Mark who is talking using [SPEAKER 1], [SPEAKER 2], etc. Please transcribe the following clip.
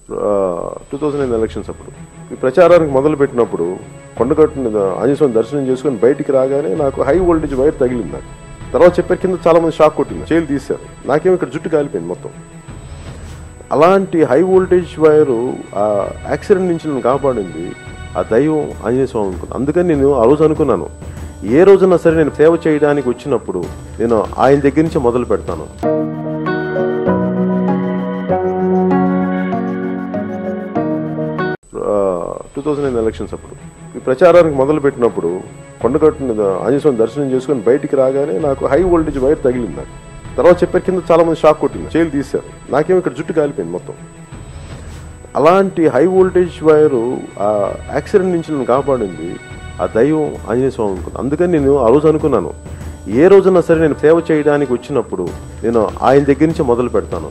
[SPEAKER 1] 2009 elections అప్పుడు ఈ ప్రచారానికి మొదలుపెట్టినప్పుడు కొండగట్టు ఆంజనేయ స్వామి దర్శనం చేసుకుని బయటికి రాగానే నాకు హై వోల్టేజ్ వైర్ తగిలింది. నాకు తర్వాత చెప్పారు కింద చాలా మంది షాక్ కొట్టింది, చేలు తీశారు. నాకేమో ఇక్కడ జుట్టు కాలిపోయింది మొత్తం. అలాంటి హై వోల్టేజ్ వైరు ఆ యాక్సిడెంట్ నుంచి నన్ను కాపాడింది ఆ దైవం ఆంజనేయ స్వామి అనుకున్నాను. అందుకని నేను ఆ రోజు అనుకున్నాను, ఏ రోజున్నా సరే నేను సేవ చేయడానికి వచ్చినప్పుడు నేను ఆయన దగ్గర నుంచి మొదలు పెడతాను. ఎలక్షన్స్ అప్పుడు ఈ ప్రచారానికి మొదలుపెట్టినప్పుడు కొండగట్టు ఆంజనేయ స్వామి దర్శనం చేసుకుని బయటికి రాగానే నాకు హై వోల్టేజ్ వైర్ తగిలింది. నాకు తర్వాత చెప్పారు కింద చాలా మంది షాక్ కొట్టింది, చేలు తీశారు. నాకేమో ఇక్కడ జుట్టు కాలిపోయింది మొత్తం. అలాంటి హై వోల్టేజ్ వైరు ఆ యాక్సిడెంట్ నుంచి నన్ను కాపాడింది ఆ దైవం ఆంజనేయ స్వామి అనుకున్నాను. అందుకని నేను ఆ రోజు అనుకున్నాను, ఏ రోజున్నా సరే నేను సేవ చేయడానికి వచ్చినప్పుడు నేను ఆయన దగ్గర నుంచి మొదలు పెడతాను.